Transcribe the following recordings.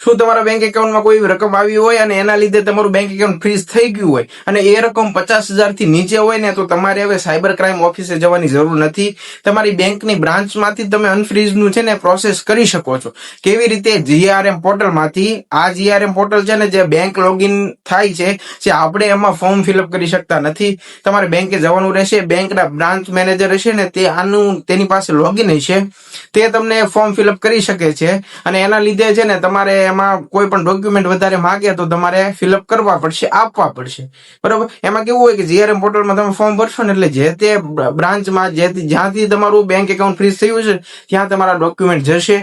શું તમારા બેંક એકાઉન્ટમાં કોઈ રકમ આવી હોય અને એના લીધે તમારું બેંક એકાઉન્ટ ફ્રીઝ થઈ ગયું હોય અને એ રકમ 50,000 થી નીચે હોય ને, તો તમારે હવે સાયબર ક્રાઇમ ઓફિસે જવાની જરૂર નથી. તમારી બેંકની બ્રાન્ચમાંથી તમે અનફ્રીઝનું છે ને પ્રોસેસ કરી શકો છો. કેવી રીતે? જીઆરએમ પોર્ટલમાંથી. આ જીઆરએમ પોર્ટલ છે ને, જે બેંક લોગિન થાય છે, જે આપણે એમાં ફોર્મ ફિલઅપ કરી શકતા નથી. તમારે બેંકે જવાનું રહેશે. બેંકના બ્રાન્ચ મેનેજર હશે ને, તેની પાસે લોગિન હશે, તે તમને ફોર્મ ફિલઅપ કરી શકે છે. અને એના લીધે છે ને, તમારે એમાં કોઈ પણ ડોક્યુમેન્ટ વધારે માંગે તો તમારે ફિલઅપ કરવા પડશે, આપવા પડશે. બરોબર? એમાં કેવું હોય કે જીઆરએમ પોર્ટલમાં તમે ફોર્મ ભરશો ને, એટલે જે તે બ્રાન્ચમાં જ્યાંથી તમારું બેંક એકાઉન્ટ ફ્રીઝ થયું છે ત્યાં તમારા ડોક્યુમેન્ટ જશે,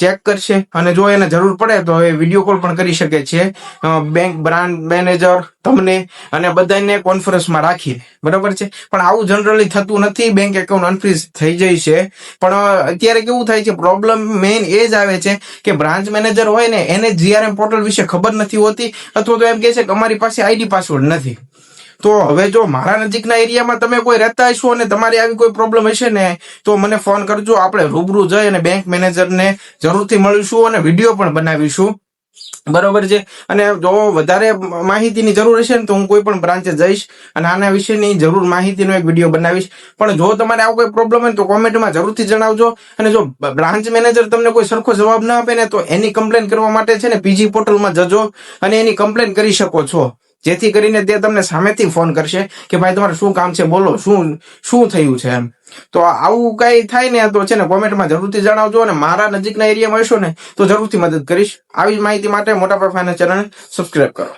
ચેક કરશે, અને જો એને જરૂર પડે તો એ વિડીયો કોલ પણ કરી શકે છે બેંક બ્રાન્ચ મેનેજર તમને, અને બધાને કોન્ફરન્સમાં રાખીને. બરોબર છે? પણ આવું જનરલી થતું નથી. બેંક એકાઉન્ટ અનફ્રીઝ થઈ જાય છે. પણ અત્યારે કેવું થાય છે, પ્રોબ્લેમ મેઇન એ જ આવે છે કે બ્રાન્ચ મેનેજર હોય ને, એને જીઆરએમ પોર્ટલ વિશે ખબર નથી હોતી, અથવા તો એમ કે છે કે અમારી પાસે આઈડી પાસવર્ડ નથી. તો હવે જો મારા નજીકના એરિયામાં તમે કોઈ રહેતા હશો અને તમારી આવી કોઈ પ્રોબ્લેમ હશે ને, તો મને ફોન કરજો. આપણે રૂબરૂ જઈ અને બેંક મેનેજરને જરૂરથી મળીશું અને વિડીયો પણ બનાવીશું. બરોબર છે? અને જો વધારે માહિતીની જરૂર હશે ને, તો હું કોઈ પણ બ્રાન્ચે જઈશ અને આના વિશેની જરૂર માહિતીનો એક વિડીયો બનાવીશ. પણ જો તમારે આવો કોઈ પ્રોબ્લેમ હોય તો કોમેન્ટમાં જરૂરથી જણાવજો. અને જો બ્રાન્ચ મેનેજર તમને કોઈ સરખો જવાબ ના આપે ને, તો એની કમ્પ્લેન કરવા માટે છે ને પીજી પોર્ટલમાં જજો અને એની કમ્પ્લેન કરી શકો છો. જેથી કરીને તે તમને સામેથી ફોન કરશે કે ભાઈ તમારે શું કામ છે, બોલો, શું થયું છે એમ. તો આવું કઈ થાય ને, તો છે ને કોમેન્ટમાં જરૂરથી જણાવજો. અને મારા નજીકના એરિયામાં હશો ને, તો જરૂરથી મદદ કરીશ. આવી જ માહિતી માટે મોટા ભાઈ ફાઇનાન્સ ચેનલ સબસ્ક્રાઇબ કરો.